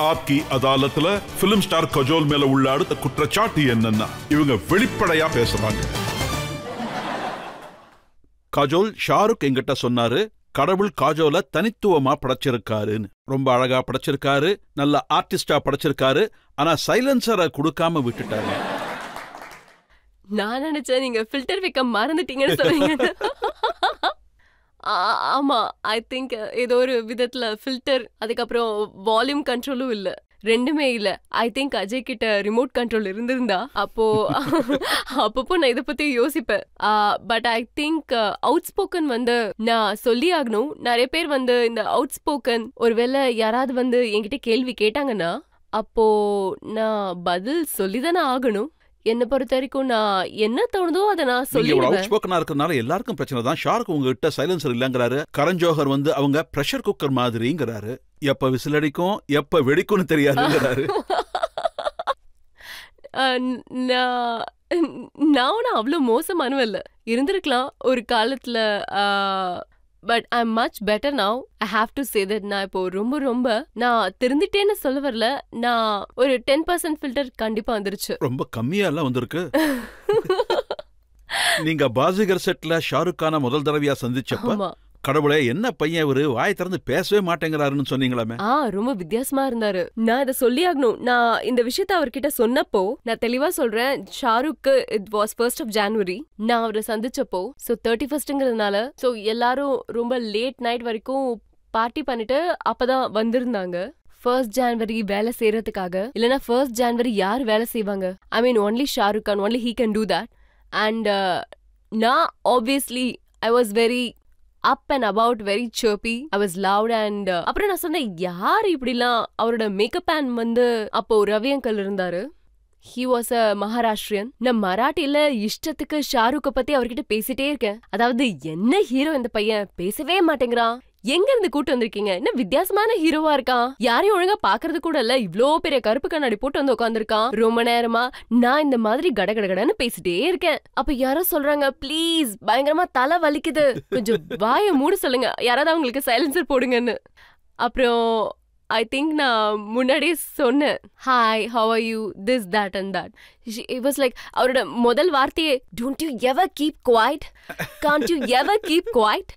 ஆப்கி அதாலத்துல film star Kajol மேல உள்ள அடுத்த குற்றச்சாட்டு என்னன்னா இவங்க வெளிப்படையா பேசுறாங்க. கஜோல் ஷாருக் என்கிட்ட சொன்னாரு, கடவுள் காஜோல தனித்துவமா படைச்சிருக்காருன்னு. ரொம்ப அழகா படைச்சிருக்காரு, நல்ல ஆர்டிஸ்டா படைச்சிருக்காரு. ஆனா சைலன்சரை கொடுக்காம விட்டுட்டாரு. நான் நினைச்சேன் நீங்க ஃபில்டர் வைக்க மறந்துட்டீங்கன்னு சொல்றீங்க. ஆமா, ஐ திங்க் ஏதோ ஒரு விதத்துல ஃபில்டர், அதுக்கப்புறம் வால்யூம் கண்ட்ரோலும் இல்ல, ரெண்டுமே இல்ல. ஐ திங்க் அஜய் கிட்ட ரிமோட் கண்ட்ரோல் இருந்திருந்தா அப்பப்போ நான் இதை பத்தி யோசிப்பேன். But I think out spoken நான் சொல்லி ஆகணும். நிறைய பேர் இந்த அவுட் ஸ்போக்கன் ஒருவேளை யாராவது என்கிட்ட கேள்வி கேட்டாங்கன்னா அப்போ நான் பதில் சொல்லிதானே ஆகணும். என்ன பொறுத்த வரைக்கும் நான் என்ன தோணுதோ அதை நான் சொல்லிடுவேன். அவுட் ஸ்போக்கனா இருக்கறனால எல்லாருக்கும் பிரச்சனை தான். ஷாருக் உங்ககிட்ட சைலன்சர் இல்லங்கறாரு. கரண் ஜோஹர் அவங்க பிரஷர் குக்கர் மாதிரிங்கறாரு. எப்ப விசில் அடிக்கும் எப்ப வெடிக்கும்னு தெரியாதுங்கறாரு. நான் அவ்வளவு மோசமானவல்ல, இருந்திருக்கலாம் ஒரு காலத்துல. But I'm much better now. I have to say that நான் இப்போ ரொம்ப நான் திருந்திட்டேன்னு சொல்ல வரல. நான் ஒரு 10% ஃபில்டர் கண்டிப்பா வந்துருச்சு. ரொம்ப கம்மியா எல்லாம் வந்திருக்கு. நீங்க பாசிகர் செட்ல ஷாருக் கான முதல் தடவையா சந்திச்சப்ப கடவுளே என்ன பையன் இவரு வாய் திறந்து பேசவே மாட்டேங்கிறாருன்னு சொன்னீங்களாமே. ரொம்ப வித்தியாசமா இருந்தாரு. நான் இதை சொல்லி ஆகணும். நான் இந்த விஷயத்த அவர்கிட்ட சொன்னப்போ நான் தெளிவா சொல்றேன், Shahrukh it was 1st of January நான் அவரை சந்திச்சப்போ. ஸோ 31ங்கிறதுனால ஸோ எல்லாரும் ரொம்ப லேட் நைட் வரைக்கும் பார்ட்டி பண்ணிட்டு அப்பதான் வந்திருந்தாங்க. 1st January வேலை செய்யறதுக்காக. இல்லைன்னா 1st January யார் வேலை செய்வாங்க? I mean only Shah Rukh Khan, only he can do that. And நான் obviously I was very up and about, very chirpy. I was loud and அப்புறம் நான் சொன்னேன், யார் இப்படிலாம்? அவரோட மேக்கப் மேன் அப்போ ரவி அங்கிள் இருந்தாரு. He was a Maharashtrian. நான் மராட்டில இஷ்டத்துக்கு ஷாருக்க பத்தி அவர்கிட்ட பேசிட்டே இருக்கேன். அதாவது என்ன ஹீரோ இந்த பையன், பேசவே மாட்டேங்கிறான், எங்க இருந்து கூட்டு வந்திருக்கீங்க, என்ன வித்தியாசமான ஹீரோவா இருக்கான், யாரையும் ஒழுங்கா பாக்குறது கூட இல்ல, இவ்ளோ பெரிய கருப்பு கண்ணாடி போட்டு உட்காந்துருக்கான், ரொம்ப நேரமா நான் இந்த மாதிரி கடகடன்னு பேசிட்டே இருக்கேன். அப்ப யாரோ சொல்றாங்க, ப்ளீஸ் பயங்கரமா தலை வலிக்குது, கொஞ்சம் வாயை மூட சொல்லுங்க, யாராவது அவங்களுக்கு சைலன்சர் போடுங்கன்னு. அப்புறம் ஐ திங்க் நான் முன்னாடியே சொன்னேன், hi how are you, this that and that. It was like அவரோட முதல் வார்த்தையே, don't you ever keep quiet, can't you ever keep quiet.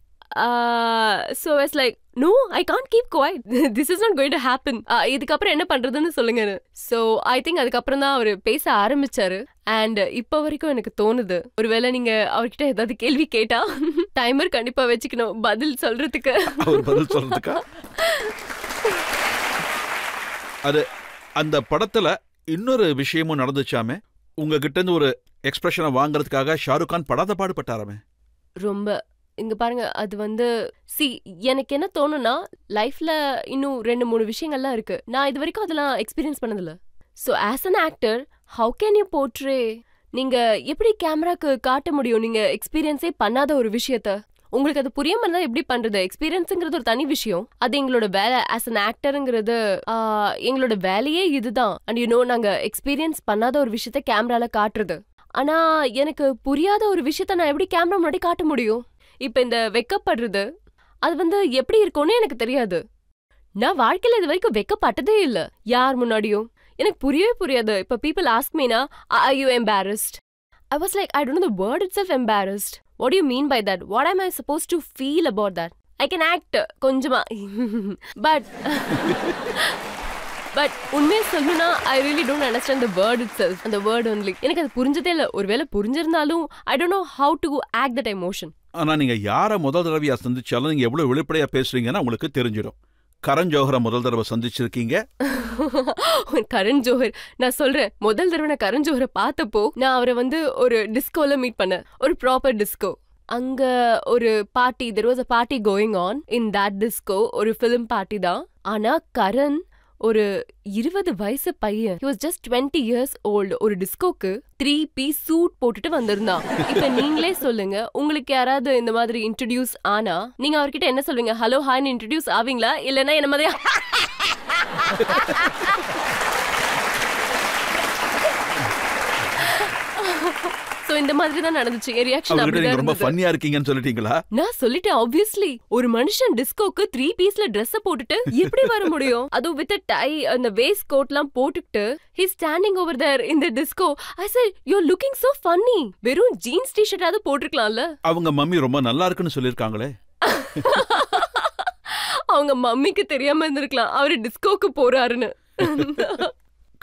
So it's like, no, I can't keep quiet. This is not going to happen. இதுக்கப்புறம் என்ன பண்றதுன்னு சொல்லுங்க. So I think அதுக்கப்புறம் தான் அவர் பேச ஆரம்பிச்சாரு. அண்ட் இப்ப வரைக்கும் எனக்கு தோணுது, ஒருவேளை நீங்க அவர்கிட்ட ஏதாவது கேள்வி கேட்டா டைமர் கண்டிப்பா வச்சுக்கணும் பதில் சொல்றதுக்கு. அது அந்த படத்துல இன்னொரு விஷயமும் நடந்துச்சாமே, உங்ககிட்ட இருந்து ஒரு எக்ஸ்பிரஷனை வாங்குறதுக்காக ஷாருக் கான் படாத பாடுபட்டாராமே. ரொம்ப இங்க பாருங்க, அது எனக்கு என்ன தோணும்னா, லைஃப்ல இன்னும் 2-3 விஷயங்கள்லாம் இருக்கு, நான் இது வரைக்கும் அதெல்லாம் எக்ஸ்பீரியன்ஸ் பண்ணதில்ல. So as an actor how can you portray, நீங்க எப்படி கேமராக்கு காட்ட முடியும் நீங்க எக்ஸ்பீரியன்ஸே பண்ணாத ஒரு விஷயத்த? உங்களுக்கு அது புரியாம இருந்தா எப்படி பண்றது? எக்ஸ்பீரியன்ஸ்ங்கிறது ஒரு தனி விஷயம், அது எங்களோட வேலை. ஆஸ் அன் ஆக்டருங்கிறது எங்களோட வேலையே இதுதான். அண்ட் நாங்க எக்ஸ்பீரியன்ஸ் பண்ணாத ஒரு விஷயத்த கேமரால காட்டுறது. ஆனா எனக்கு புரியாத ஒரு விஷயத்த நான் எப்படி கேமரா முன்னாடி காட்ட முடியும்? இப்ப இந்த வெக்கப்படுறது அது எப்படி இருக்கும்னு எனக்கு தெரியாது. நான் வாழ்க்கையில இது வரைக்கும் வெக்கப்பட்டதே இல்ல யார் முன்னாடியும். எனக்கு புரியவே புரியாது. இப்ப people ask me na, are you embarrassed? I was like, I don't know the word itself, embarrassed. What do you mean by that? What am I supposed to feel about that? I can act கொஞ்சமா but உண்மையை சொல்லணும்னா I really don't understand the word itself, and the word only. எனக்கு அது புரிஞ்சதே இல்ல. ஒருவேளை புரிஞ்சிருந்தாலும் I don't know how to act that emotion. ஆனா நீங்க யார முதல் தடவையா சந்திச்சாலும் நீங்க எவ்வளவு வெளிப்படையா பேசுறீங்கன்னு உங்களுக்கு தெரிஞ்சிடும். கரண் ஜோஹரை முதல் தடவை சந்திச்சிருக்கீங்க. கரண் ஜோஹர், நான் சொல்றேன், முதல் தடவை நான் கரண் ஜோஹரை பார்த்தப்போ நான் அவரை ஒரு டிஸ்கோல மீட் பண்ணேன், ஒரு ப்ராப்பர் டிஸ்கோ. அங்க ஒரு party, there was a party going on in that disco, ஒரு film party தான். ஆனா கரண் ஒரு 20 வயசு பையன், he was just 20 years old, ஒரு டிஸ்கோக்கு 3-piece சூட் போட்டுட்டு வந்திருந்தான். இப்ப நீங்களே சொல்லுங்க, உங்களுக்கு யாராவது இந்த மாதிரி இன்ட்ரோடியூஸ் ஆனா நீங்க அவர்கிட்ட என்ன சொல்வீங்க? ஹலோ ஹாய்னு இன்ட்ரோடியூஸ் ஆவீங்களா, இல்லைன்னா என்ன மாதிரி சோ இந்த மாதிரி தான் நடந்துச்சு. என் ரியாக்ஷன் அவர்கிட்ட அப்படிதான் நீங்க ரொம்ப இருந்தது. ஃபன்னியா இருக்கீங்கன்னு சொல்லிட்டீங்களா? நான் சொல்லிட்டேன் ஆப்வியஸ்லி. ஒரு மனுஷன் டிஸ்கோக்கு 3 பீஸ்ல Dress போட்டுட்டு எப்படி வர முடியும்? அதுவும் வித் டை அந்த வேஸ்ட் கோட்லாம் போட்டுட்டு he standing over there in the disco. I said you're looking so funny. வெறும் ஜீன்ஸ் டி-ஷர்ட் ஆவது போட்டுக்கலாம்ல. அவங்க மம்மி ரொம்ப நல்லா இருக்குன்னு சொல்லிருக்காங்களே. அவங்க மம்மிக்கு தெரியாம இருந்திருக்கலாம் அவரு டிஸ்கோக்கு போறாருன்னு.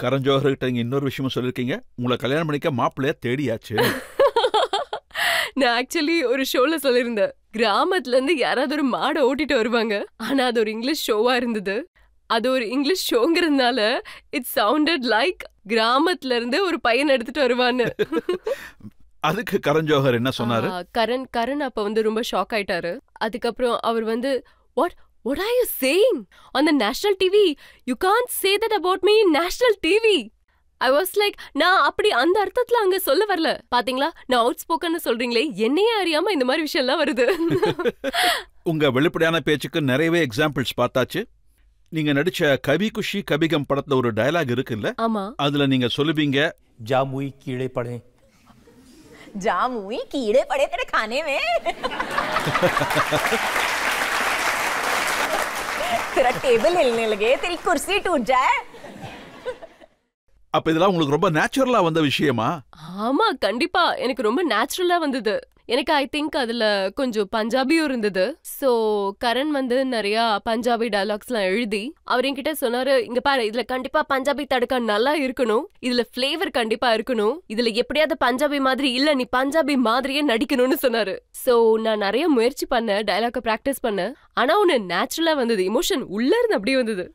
கரண் ஜோஹர் கிட்ட நீங்க இன்னொரு விஷயமும் சொல்லிருக்கீங்க, உங்களை கல்யாணம் பண்ணிக்க மாப்பிள்ளைய தேடியாச்சு. நான் ஆக்சுவலி ஒரு ஷோல சொல்லியிருந்தேன், கிராமத்துல இருந்து யாராவது ஒரு மாடை ஓட்டிட்டு வருவாங்க. ஆனா அது ஒரு இங்கிலீஷ் ஷோவா இருந்தது. அது ஒரு இங்கிலீஷ் ஷோங்கிறதுனால இட் சவுண்டட் லைக் கிராமத்துல இருந்து ஒரு பையன் எடுத்துட்டு வருவான்னு. அதுக்கு கரண் ஜோஹர் என்ன சொன்னாரு? கரண் அப்ப வந்து ரொம்ப ஷாக் ஆயிட்டாரு. அதுக்கப்புறம் அவர் வந்து What are you saying? On the national TV? You can't say that about me in national TV. I was like, நான் அப்படி அந்த அர்த்தத்துல அங்க சொல்ல வரல. பாத்தீங்களா, நான் அவுட் ஸ்போக்கன்னு சொல்றீங்களே, என்னையே அறியாம இந்த மாதிரி விஷயம் எல்லாம் வருது. உங்க வெளிப்படையான பேச்சுக்கு நிறையவே எக்ஸாம்பிள்ஸ் பார்த்தாச்சு. நீங்க நடிச்ச கபி குஷி கபிகம் படத்துல ஒரு டயலாக் இருக்குல்ல? ஆமா. அதுல நீங்க சொல்லுவீங்க, जामुई कीड़े पड़े. जामुई कीड़े पड़े तेरे खाने में. तेरा टेबल हिलने लगे, तेरी कुर्सी टूट जाए. அப்ப இதெல்லாம் உங்களுக்கு ரொம்ப நேச்சுரலா வந்த விஷயமா? ஆமா, கண்டிப்பா எனக்கு ரொம்ப நேச்சுரலா வந்தது. எனக்கு ஐ திங்க் அதுல கொஞ்சம் பஞ்சாபியும் இருந்தது. சோ கரண் வந்து நிறைய பஞ்சாபி டயலாக்ஸ்லாம் எழுதி அவர் என்கிட்ட சொன்னாரு, இங்க பாரு, இதுல கண்டிப்பா பஞ்சாபி தடுக்கா நல்லா இருக்கணும், இதுல ஃபிளேவர் கண்டிப்பா இருக்கணும், இதுல எப்படியாவது பஞ்சாபி மாதிரி இல்ல, நீ பஞ்சாபி மாதிரியே நடிக்கணும்னு சொன்னாரு. சோ நான் நிறைய முயற்சி பண்ணேன், டயலாக பிராக்டிஸ் பண்ணேன். ஆனா ஒன்னு நேச்சுரலா வந்தது, இமோஷன் உள்ள இருந்து அப்படியே வந்தது.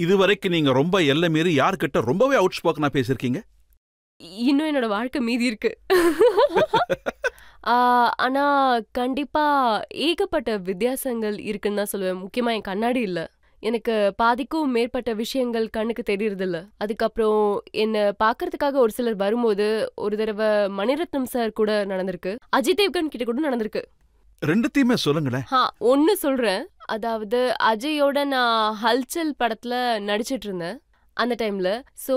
இதுவரைக்கும் நீங்க ரொம்ப எல்லை மீறி யார்கிட்ட ரொம்பவே அவுட் ஸ்போக்கனா பேசிருக்கீங்க? இன்னும் என்னோட வாழ்க்கை மீதி இருக்கு. ஆனா கண்டிப்பா ஏகப்பட்ட வித்தியாசங்கள் இருக்குன்னு தான் சொல்லுவேன். முக்கியமா என் கண்ணாடி இல்ல. எனக்கு பாதிக்கும் மேற்பட்ட விஷயங்கள் கண்ணுக்கு தெரியறது இல்ல. அதுக்கப்புறம் என்ன பாக்குறதுக்காக ஒரு சிலர் வரும்போது ஒரு தடவை மணிரத்னம் சார் கூட நடந்திருக்கு, அஜய் தேவ்கன் கிட்ட கூட நடந்திருக்கு. ரெண்டுத்தையுமே சொல்லுங்களேன். ஒன்னு சொல்றேன். அதாவது அஜயோட நான் ஹல்சல் படத்துல நடிச்சிட்டு இருந்தேன் அந்த டைம்ல. சோ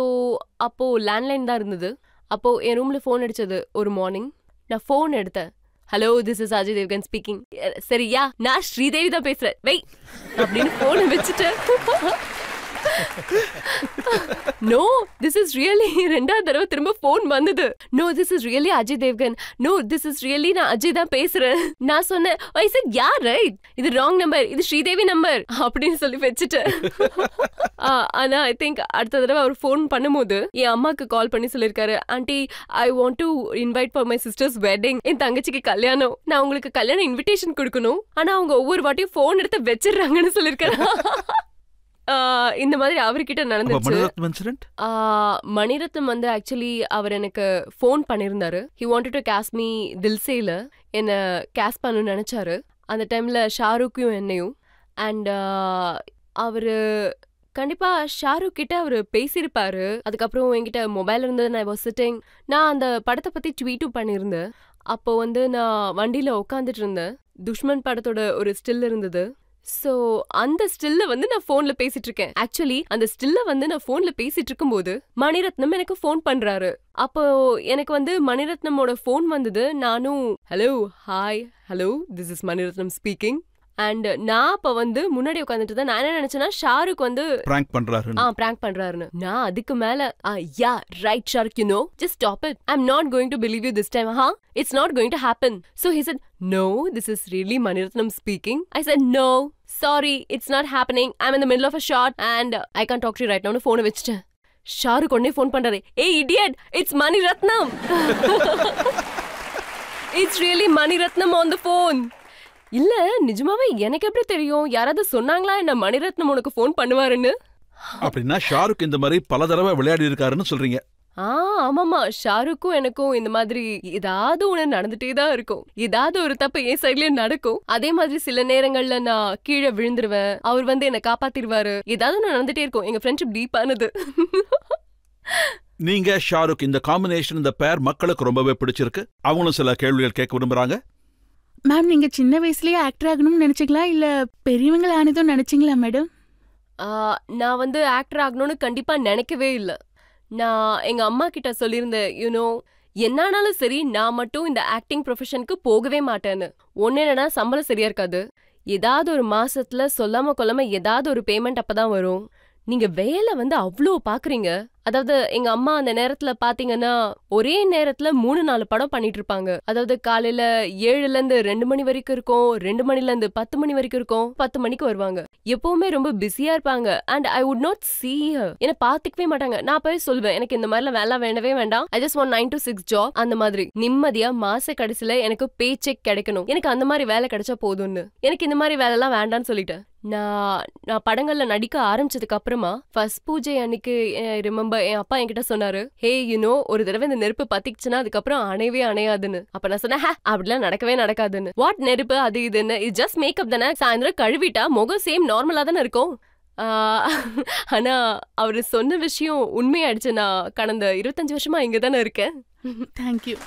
அப்போ லேண்ட்லைன் தான் இருந்தது. அப்போ என் ரூம்ல போன் அடிச்சது ஒரு மார்னிங். நான் போன் எடுத்தேன். Hello, this is Ajay Devgn speaking. சரியா, நான் ஸ்ரீதேவி தான் பேசுறேன், வெய் அப்படின்னு போன் வச்சுட்டேன். No, this is really. ரெண்டாவது தடவை திரும்ப போன் வந்தது. No, this is really Ajay Devgn. No, this is really நான் அஜய் தான் பேசுறேன். நான் சொன்னேன், ஐ செட் யா ரைட், இது ராங் நம்பர், இது ஸ்ரீதேவி நம்பர் அப்படின்னு சொல்லி வச்சுட்டேன். ஆனா ஐ திங்க் அடுத்த தடவை அவர் போன் பண்ணும்போது என் அம்மாக்கு கால் பண்ணி சொல்லிருக்காரு, aunty I want to invite for my sister's wedding. என் தங்கச்சிக்கு கல்யாணம், நான் உங்களுக்கு கல்யாண இன்விடேஷன் கொடுக்கணும், ஆனா அவங்க ஒவ்வொரு வாட்டியும் போன் எடுத்து வச்சிடுறாங்கன்னு சொல்லிருக்காரு. இந்த மாதிரி அவர்கிட்ட நடந்துச்சு. மணிரத்னம் வந்து ஆக்சுவலி அவர் எனக்கு போன் பண்ணிருந்தாரு. He wanted to cast me தில்சேல என்ன காஸ்ட் பண்ணணும்னு நினைச்சாரு. அந்த டைம்ல ஷாருக்கும் என்னையும். அண்ட் அவரு கண்டிப்பா ஷாருக் கிட்ட அவரு பேசியிருப்பாரு. அதுக்கப்புறம் என்கிட்ட மொபைல் இருந்தது. நான் வாஸ் சிட்டிங். நான் அந்த படத்தை பத்தி ட்வீட்டும் பண்ணியிருந்தேன். அப்போ வந்து நான் வண்டியில உட்காந்துட்டு இருந்தேன். துஷ்மன் படத்தோட ஒரு ஸ்டில் இருந்தது. சோ அந்த ஸ்டில்ல வந்து நான் போன்ல பேசிட்டு இருக்கேன். ஆக்சுவலி அந்த ஸ்டில்ல வந்து நான் போன்ல பேசிட்டு இருக்கும்போது மணிரத்னம் எனக்கு போன் பண்றாரு. அப்போ எனக்கு வந்து மணிரத்னமோட போன் வந்தது. நானும் hello, hi, hello, this is Mani Ratnam speaking. And நான் அப்ப வந்து முன்னாடி உட்காந்துட்டு தான். நான் என்ன நினைச்சேன்னா ஷாருக் வந்து பிராங்க் பண்றாருன்னு. நான் அதுக்கு மேல yeah right Shah Rukh, you know, just stop it, I am not going to believe you this time. It's not going to happen. So he said, no, this is really Maniratnam speaking. I said, no, sorry, it's not happening. I'm in the middle of a shot and I can't talk to you right now. phone வச்சிட்டேன். ஷாருக் உடனே phone பண்றாரு, ஏய் idiot, it's Maniratnam. It's really Maniratnam on the phone. இல்ல நிஜமாவே எனக்கு எப்படி தெரியும்? யாராவது சொன்னாங்களா என்ன மணிரத்னம் உனக்கு ஃபோன் பண்ணுவாருன்னு? அப்படின்னா ஷாருக் இந்த மாதிரி பல தடவை விளையாடி இருக்காருன்னு சொல்றீங்க? ஆமாமா, ஷாருக்கும் எனக்கும் இந்த மாதிரி ஏதாவது ஒண்ணு நடந்துட்டே தான் இருக்கும். ஏதாவது ஒரு தப்பு என் சைட்லயே நடக்கும். அதே மாதிரி சில நேரங்கள்ல நான் கீழே விழுந்துருவேன், அவர் வந்து என்ன காப்பாத்திருவாரு. ஏதாவது ஒண்ணு நடந்துட்டே இருக்கும். எங்க ஃப்ரெண்ட்ஷிப் டீப்பானது. நீங்க ஷாருக் இந்த காம்பினேஷன், இந்த பேர் மக்களுக்கு ரொம்பவே பிடிச்சிருக்கு. அவங்களும் சில கேள்விகள் கேட்க விரும்புறாங்க. மேம், நீங்க சின்ன வயசுலயே ஆக்டர் ஆகணும்னு நினைச்சீங்களா இல்ல பெரியவங்கள ஆனதும் நினைச்சீங்களா மேடம்? நான் வந்து ஆக்டர் ஆகணும்னு கண்டிப்பா நினைக்கவே இல்லை. நான் எங்க அம்மா கிட்ட சொல்லியிருந்தேன், யூனோ என்னானாலும் சரி நான் மட்டும் இந்த ஆக்டிங் ப்ரொஃபஷனுக்கு போகவே மாட்டேன்னு. ஒன்னு என்னன்னா சம்பளம் சரியா இருக்காது, ஏதாவது ஒரு மாசத்துல சொல்லாம கொள்ளாம ஏதாவது ஒரு பேமெண்ட் அப்பதான் வரும். நீங்க வேலை அவ்ளோ பாக்குறீங்க. அதாவது எங்க அம்மா அந்த நேரத்துல பாத்தீங்கன்னா ஒரே நேரத்துல 3-4 படம் பண்ணிட்டு இருப்பாங்க. அதாவது காலையில 7ல இருந்து 2 மணி வரைக்கும் இருக்கும், 2 மணில இருந்து 10 மணி வரைக்கும் இருக்கும், 10 மணிக்கு வருவாங்க. எப்பவுமே ரொம்ப பிஸியா இருப்பாங்க. And I would not see her. என்ன பாத்துக்கவே மாட்டாங்க. நான் போய் சொல்வேன், எனக்கு இந்த மாதிரிலாம் வேலை வேண்டவே வேண்டாம், I just want 9 to 6 job. அந்த மாதிரி நிம்மதியா மாச கடைசியில எனக்கு பே செக் கிடைக்கணும், எனக்கு அந்த மாதிரி வேலை கிடைச்சா போதும்னு. எனக்கு இந்த மாதிரி வேலை எல்லாம் வேண்டான்னு சொல்லிட்டேன். நான் படங்கள்ல நடிக்க ஆரம்பிச்சதுக்கு அப்புறமா ஃபர்ஸ்ட் பூஜை அன்னைக்கு ரிமெம்பர் என் அப்பா என்கிட்ட சொன்னாரு, ஹே ஒரு தடவை இந்த நெருப்பு பத்திக்குச்சுன்னா அதுக்கப்புறம் அணையவே அணையாதுன்னு. அப்ப நான் சொன்னேன், அப்படிலாம் நடக்கவே நடக்காதுன்னு. வாட் நெருப்பு அது இதுன்னு, இது ஜஸ்ட் மேக்கப் தானே, சாயந்தரம் கழுவிட்டா முகம் சேம் நார்மலா தானே இருக்கும். ஆனா அவரு சொன்ன விஷயம் உண்மையாயிடுச்சு. நான் கடந்த 25 வருஷமா இங்க தானே இருக்கேன். தேங்க்யூ.